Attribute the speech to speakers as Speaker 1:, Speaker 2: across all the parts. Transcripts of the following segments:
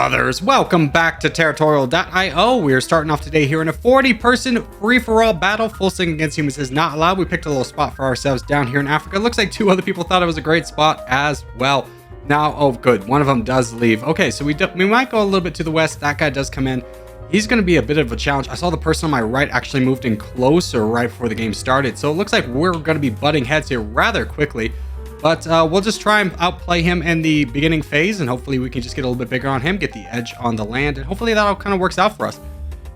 Speaker 1: brothers, welcome back to Territorial IO. We are starting off today here in a 40-person free-for-all battle. Full sing against humans is not allowed. We picked a little spot for ourselves down here in Africa. Looks like 2 other people thought it was a great spot as well. Now, oh good, one of them does leave. Okay, so we might go a little bit to the west. That guy does come in. He's going to be a bit of a challenge. I saw the person on my right actually moved in closer right before the game started. So it looks like we're going to be butting heads here rather quickly. But we'll just try and outplay him in the beginning phase, and hopefully we can just get a little bit bigger on him, get the edge on the land, and hopefully that all kind of works out for us.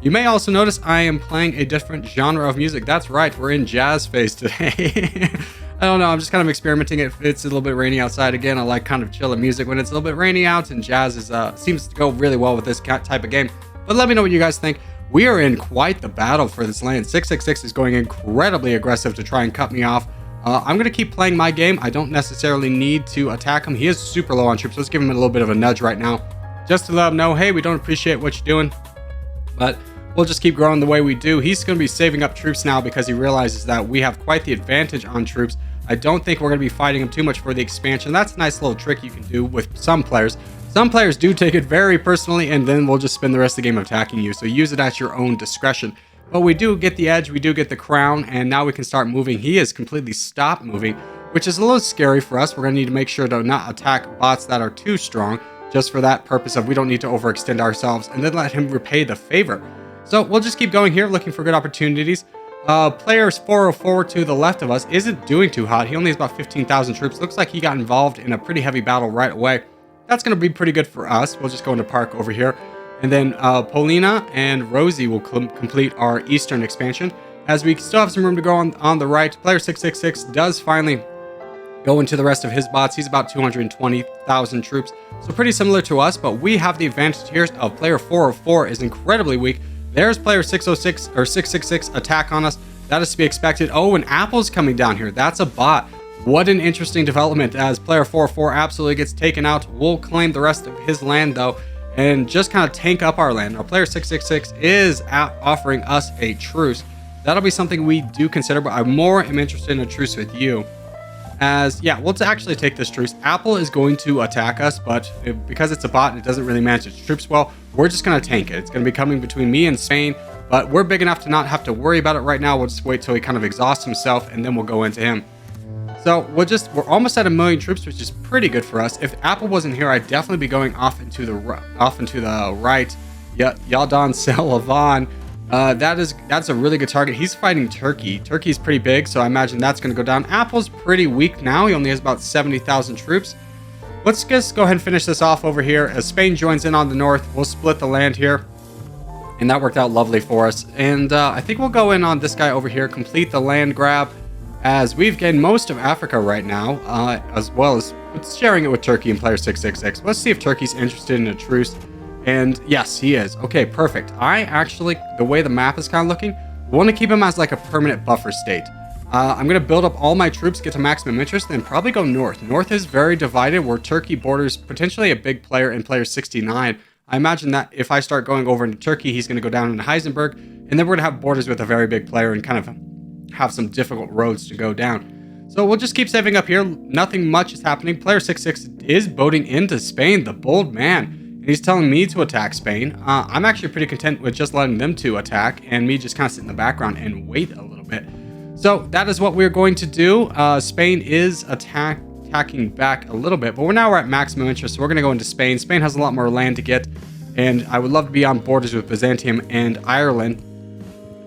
Speaker 1: You may also notice I am playing a different genre of music. That's right, we're in jazz phase today. I don't know, I'm just kind of experimenting. It's a little bit rainy outside again. I like kind of chilling music when it's a little bit rainy out, and jazz is seems to go really well with this type of game. But let me know what you guys think. We are in quite the battle for this land. 666 is going incredibly aggressive to try and cut me off. I'm going to keep playing my game. I don't necessarily need to attack him. He is super low on troops. Let's give him a little bit of a nudge right now, just to let him know, hey, we don't appreciate what you're doing, but we'll just keep growing the way we do. He's going to be saving up troops now because he realizes that we have quite the advantage on troops. I don't think we're going to be fighting him too much for the expansion. That's a nice little trick you can do with some players. Some players do take it very personally, and then we'll just spend the rest of the game attacking you. So use it at your own discretion. But we do get the edge, we do get the crown, and now we can start moving. He has completely stopped moving, which is a little scary for us. We're going to need to make sure to not attack bots that are too strong, just for that purpose of we don't need to overextend ourselves, and then let him repay the favor. So we'll just keep going here, looking for good opportunities. Players 404 to the left of us isn't doing too hot. He only has about 15,000 troops. Looks like he got involved in a pretty heavy battle right away. That's going to be pretty good for us. We'll just go into park over here. And then Paulina and Rosie will complete our eastern expansion, as we still have some room to go on the right. Player 666 does finally go into the rest of his bots. He's about 220,000 troops, so pretty similar to us, but we have the advantage here of player 404 is incredibly weak. There's player 606 or 666 attack on us. That is to be expected. Oh, and Apple's coming down here. That's a bot. What an interesting development, as player 404 absolutely gets taken out. We'll claim the rest of his land though, and just kind of tank up our land. Our player 666 is offering us a truce. That'll be something we do consider, but I more am interested in a truce with you. As, yeah, we'll actually take this truce. Apple is going to attack us, but because it's a bot and it doesn't really manage its troops well, we're just going to tank it. It's going to be coming between me and Spain, but we're big enough to not have to worry about it right now. We'll just wait till he kind of exhausts himself, and then we'll go into him. So we're almost at 1 million troops, which is pretty good for us. If Apple wasn't here, I'd definitely be going off into the right. Yeah, Yaldan Selavan. That's a really good target. He's fighting Turkey. Turkey's pretty big, so I imagine that's going to go down. Apple's pretty weak now. He only has about 70,000 troops. Let's just go ahead and finish this off over here. As Spain joins in on the north, we'll split the land here, and that worked out lovely for us. And I think we'll go in on this guy over here, complete the land grab, as we've gained most of Africa right now, as well as sharing it with Turkey and player 666. Let's see if Turkey's interested in a truce. And yes, he is. Okay, perfect. I actually, the way the map is kind of looking, want to keep him as like a permanent buffer state. I'm going to build up all my troops, get to maximum interest, then probably go north. North is very divided, where Turkey borders potentially a big player in player 69. I imagine that if I start going over into Turkey, he's going to go down into Heisenberg, and then we're going to have borders with a very big player and kind of have some difficult roads to go down. So we'll just keep saving up here. Nothing much is happening. Player 66 is boating into Spain, the bold man, and he's telling me to attack Spain. I'm actually pretty content with just letting them two attack and me just kind of sit in the background and wait a little bit. So that is what we're going to do. Spain is attacking back a little bit, but we're at maximum interest, so we're going to go into Spain. Spain has a lot more land to get, and I would love to be on borders with Byzantium and Ireland,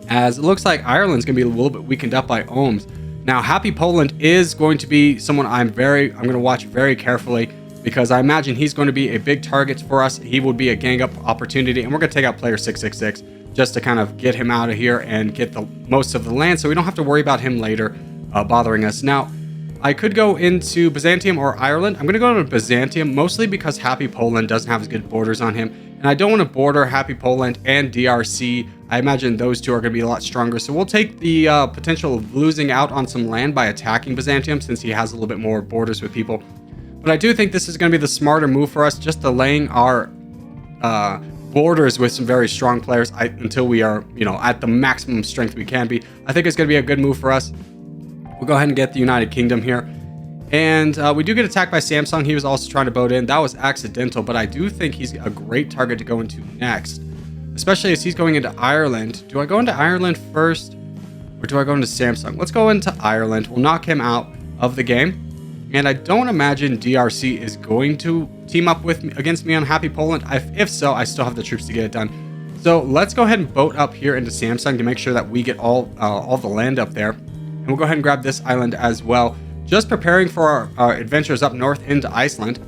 Speaker 1: as it looks like Ireland's going to be a little bit weakened up by Ohms. Now, Happy Poland is going to be someone I'm going to watch very carefully, because I imagine he's going to be a big target for us. He would be a gang up opportunity, and we're going to take out player 666 just to kind of get him out of here and get the most of the land, so we don't have to worry about him later bothering us. Now, I could go into Byzantium or Ireland. I'm going to go to Byzantium, mostly because Happy Poland doesn't have as good borders on him, and I don't want to border Happy Poland and DRC. I imagine those two are going to be a lot stronger, so we'll take the potential of losing out on some land by attacking Byzantium, since he has a little bit more borders with people. But I do think this is going to be the smarter move for us, just delaying our borders with some very strong players until we are, at the maximum strength we can be. I think it's going to be a good move for us. We'll go ahead and get the United Kingdom here. And we do get attacked by Samsung. He was also trying to boat in. That was accidental, but I do think he's a great target to go into next, especially as he's going into Ireland. Do I go into Ireland first, or do I go into Samsung? Let's go into Ireland. We'll knock him out of the game. And I don't imagine DRC is going to team up with me, against me on Happy Poland. If so, I still have the troops to get it done. So let's go ahead and boat up here into Samsung to make sure that we get all the land up there. And we'll go ahead and grab this island as well. Just preparing for our adventures up north into Iceland.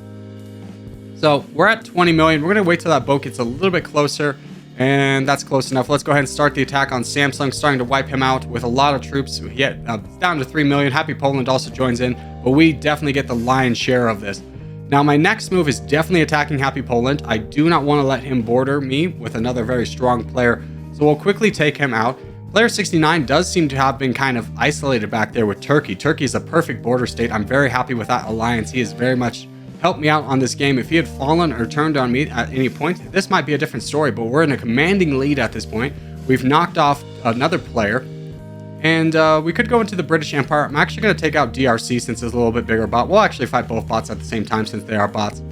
Speaker 1: So we're at 20 million. We're going to wait till that boat gets a little bit closer. And that's close enough. Let's go ahead and start the attack on Samsung, starting to wipe him out with a lot of troops. It's down to 3 million. Happy Poland also joins in, but we definitely get the lion's share of this. Now, my next move is definitely attacking Happy Poland. I do not want to let him border me with another very strong player, so we'll quickly take him out. Player 69 does seem to have been kind of isolated back there with Turkey. Turkey is a perfect border state. I'm very happy with that alliance. He is very much helped me out on this game. If he had fallen or turned on me at any point, this might be a different story, but we're in a commanding lead at this point. We've knocked off another player, and we could go into the British Empire. I'm actually going to take out DRC since it's a little bit bigger bot. We'll actually fight both bots at the same time since they are bots.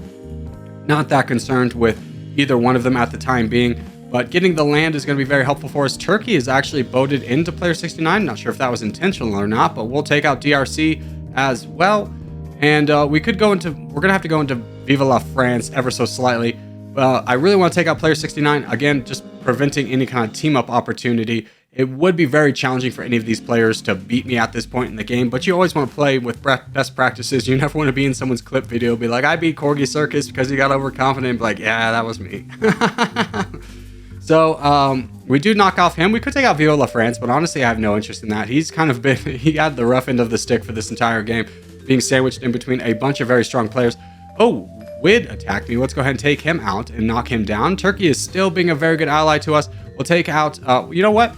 Speaker 1: Not that concerned with either one of them at the time being, but getting the land is going to be very helpful for us. Turkey is actually boated into player 69. Not sure if that was intentional or not, but we'll take out DRC as well. And we're going to have to go into Viva la France ever so slightly. I really want to take out player 69. Again, just preventing any kind of team up opportunity. It would be very challenging for any of these players to beat me at this point in the game, but you always want to play with best practices. You never want to be in someone's clip video, be like, I beat Corgi Circus because he got overconfident, and be like, yeah, that was me. So we do knock off him. We could take out Viva la France, but honestly, I have no interest in that. He's kind of been, he had the rough end of the stick for this entire game, being sandwiched in between a bunch of very strong players. Oh, Wid attacked me. Let's go ahead and take him out and knock him down. Turkey is still being a very good ally to us. We'll take out, you know what?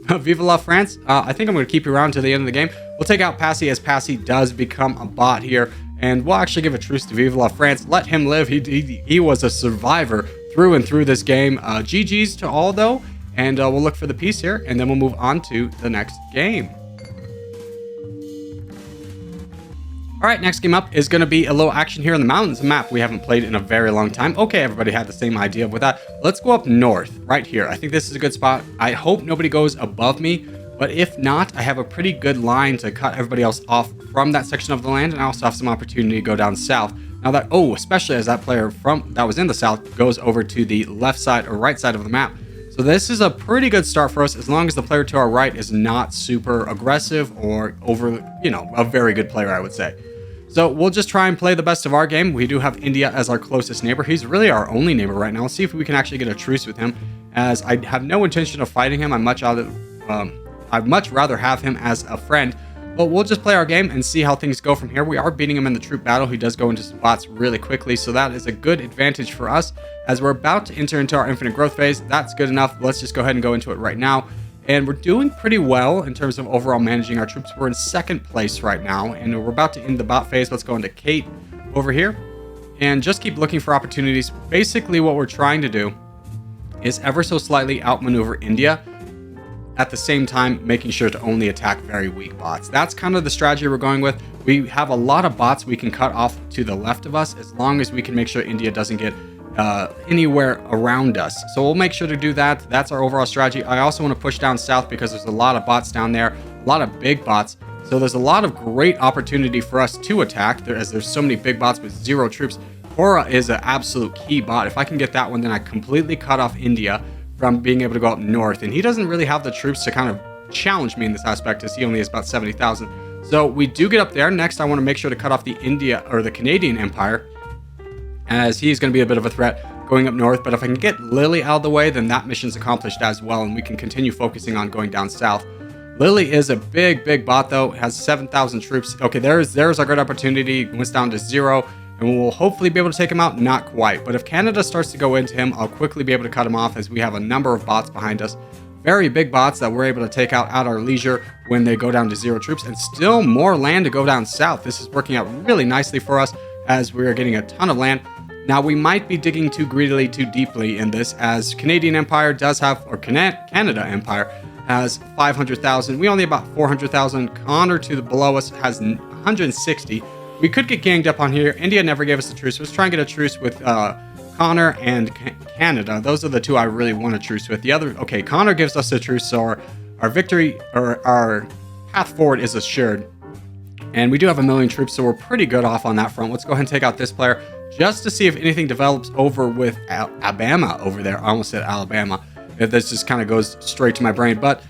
Speaker 1: Viva la France. I think I'm going to keep you around to the end of the game. We'll take out Passy as Passy does become a bot here. And we'll actually give a truce to Viva la France. Let him live. He was a survivor through and through this game. GG's to all, though. And we'll look for the peace here. And then we'll move on to the next game. All right, next game up is going to be a little action here in the mountains, a map we haven't played in a very long time. Okay, everybody had the same idea with that. Let's go up north, right here. I think this is a good spot. I hope nobody goes above me, but if not, I have a pretty good line to cut everybody else off from that section of the land, and I also have some opportunity to go down south. Now that, especially as that player that was in the south goes over to the left side or right side of the map. So this is a pretty good start for us as long as the player to our right is not super aggressive or a very good player, I would say. So we'll just try and play the best of our game. We do have India as our closest neighbor. He's really our only neighbor right now. Let's see if we can actually get a truce with him, as I have no intention of fighting him. I'd much rather have him as a friend. But we'll just play our game and see how things go from here. We are beating him in the troop battle. He does go into spots really quickly, so that is a good advantage for us. As we're about to enter into our infinite growth phase, that's good enough. Let's just go ahead and go into it right now. And we're doing pretty well in terms of overall managing our troops. We're in second place right now, and we're about to end the bot phase. Let's go into Kate over here and just keep looking for opportunities. Basically, what we're trying to do is ever so slightly outmaneuver India, at the same time making sure to only attack very weak bots. That's kind of the strategy we're going with. We have a lot of bots we can cut off to the left of us, as long as we can make sure India doesn't get anywhere around us. So we'll make sure to do that. That's our overall strategy. I also want to push down south because there's a lot of bots down there, a lot of big bots. So there's a lot of great opportunity for us to attack as there's so many big bots with 0 troops. Hora is an absolute key bot. If I can get that one, then I completely cut off India from being able to go up north. And he doesn't really have the troops to kind of challenge me in this aspect, as he only has about 70,000. So we do get up there. Next, I want to make sure to cut off the Canadian Empire, as he's going to be a bit of a threat going up north. But if I can get Lily out of the way, then that mission's accomplished as well, and we can continue focusing on going down south. Lily is a big bot, though. It has 7,000 troops. Okay, there's our good opportunity. Went down to 0, and we'll hopefully be able to take him out. Not quite, but if Canada starts to go into him, I'll quickly be able to cut him off, as we have a number of bots behind us. Very big bots that we're able to take out at our leisure when they go down to 0 troops, and still more land to go down south. This is working out really nicely for us, as we are getting a ton of land. Now, we might be digging too greedily, too deeply in this, as Canadian Empire does have, or Canada Empire has 500,000. We only about 400,000. Connor to the below us has 160. We could get ganged up on here. India never gave us a truce. Let's try and get a truce with Connor and Canada. Those are the two I really want a truce with. The other, okay, Connor gives us a truce, so our victory, or our path forward is assured. And we do have 1 million troops, so we're pretty good off on that front. Let's go ahead and take out this player just to see if anything develops over with Alabama over there. I almost said Alabama. This just kind of goes straight to my brain. But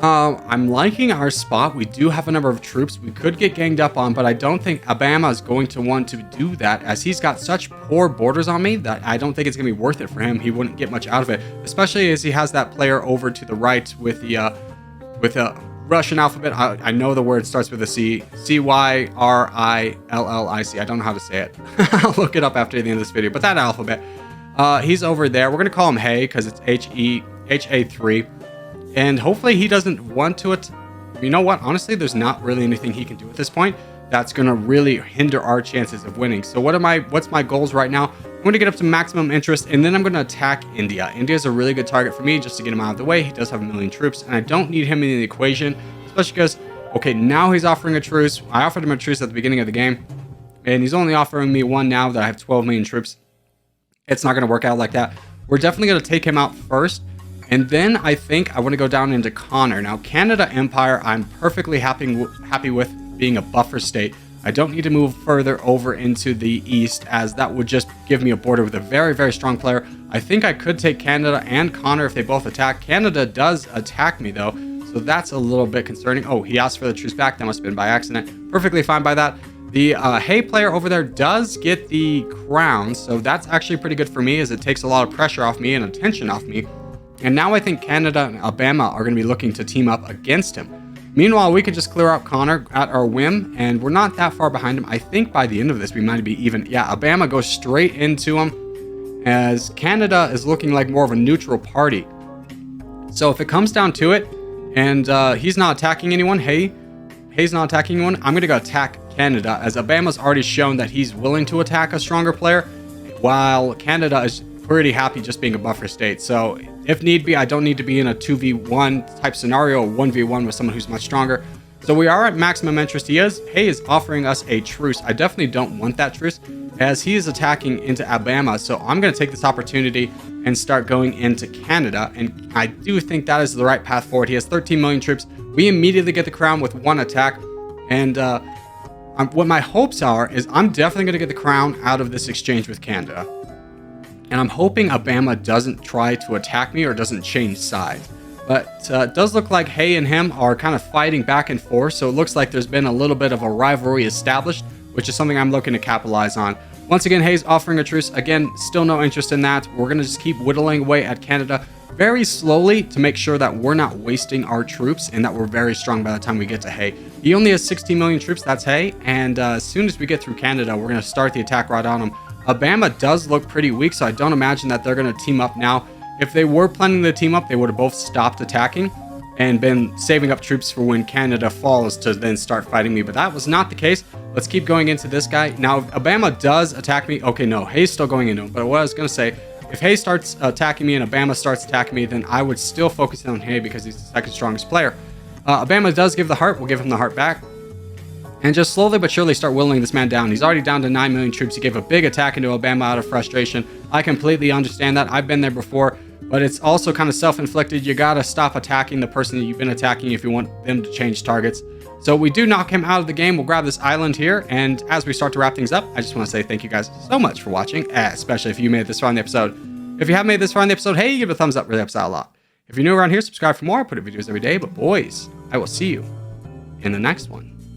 Speaker 1: I'm liking our spot. We do have a number of troops we could get ganged up on, but I don't think Alabama is going to want to do that, as he's got such poor borders on me that I don't think it's going to be worth it for him. He wouldn't get much out of it, especially as he has that player over to the right with the Russian alphabet. I know the word starts with a C. Cyrillic. I don't know how to say it. I'll look it up after the end of this video. But that alphabet, he's over there. We're going to call him Hey because it's HA3. And hopefully he doesn't want to it. You know what? Honestly, there's not really anything he can do at this point that's going to really hinder our chances of winning. So what's my goals right now? I'm going to get up to maximum interest, and then I'm going to attack India. India is a really good target for me just to get him out of the way. He does have 1 million troops, and I don't need him in the equation, especially because, okay, now he's offering a truce. I offered him a truce at the beginning of the game, and he's only offering me one now that I have 12 million troops. It's not going to work out like that. We're definitely going to take him out first, and then I think I want to go down into Connor. Now, Canada Empire, I'm perfectly happy with being a buffer state. I don't need to move further over into the east, as that would just give me a border with a very, very strong player. I think I could take Canada and Connor if they both attack. Canada does attack me, though, so that's a little bit concerning. Oh, he asked for the truce back. That must have been by accident. Perfectly fine by that. The Hey player over there does get the crown, so that's actually pretty good for me, as it takes a lot of pressure off me and attention off me. And now I think Canada and Alabama are going to be looking to team up against him. Meanwhile, we can just clear out Connor at our whim, and we're not that far behind him. I think by the end of this, we might be even. Yeah, Alabama goes straight into him, as Canada is looking like more of a neutral party. So if it comes down to it, and he's not attacking anyone, Hay's not attacking anyone, I'm going to go attack Canada, as Alabama's already shown that he's willing to attack a stronger player, while Canada is pretty happy just being a buffer state. So if need be, I don't need to be in a 2v1 type scenario, or 1v1 with someone who's much stronger. So we are at maximum interest. Hey is offering us a truce. I definitely don't want that truce, as he is attacking into Alabama. So I'm going to take this opportunity and start going into Canada. And I do think that is the right path forward. He has 13 million troops. We immediately get the crown with one attack. And what my hopes are is I'm definitely going to get the crown out of this exchange with Canada. And I'm hoping Alabama doesn't try to attack me or doesn't change sides. But it does look like Hay and him are kind of fighting back and forth. So it looks like there's been a little bit of a rivalry established, which is something I'm looking to capitalize on. Once again, Hay's offering a truce. Again, still no interest in that. We're going to just keep whittling away at Canada very slowly to make sure that we're not wasting our troops and that we're very strong by the time we get to Hay. He only has 16 million troops. That's Hay. And as soon as we get through Canada, we're going to start the attack right on him. Alabama does look pretty weak, so I don't imagine that they're going to team up now. If they were planning to team up, they would have both stopped attacking and been saving up troops for when Canada falls to then start fighting me. But that was not the case. Let's keep going into this guy. Now, if Alabama does attack me, okay, no, Hay's still going into him. But what I was going to say, if Hay starts attacking me and Alabama starts attacking me, then I would still focus on Hay because he's the second strongest player. Alabama does give the heart. We'll give him the heart back. And just slowly but surely start whittling this man down. He's already down to 9 million troops. He gave a big attack into Alabama out of frustration. I completely understand that. I've been there before, but it's also kind of self-inflicted. You got to stop attacking the person that you've been attacking if you want them to change targets. So we do knock him out of the game. We'll grab this island here. And as we start to wrap things up, I just want to say thank you guys so much for watching, especially if you made it this far in the episode. If you haven't made it this far in the episode, hey, give it a thumbs up. Really helps out a lot. If you're new around here, subscribe for more. I put up videos every day. But boys, I will see you in the next one.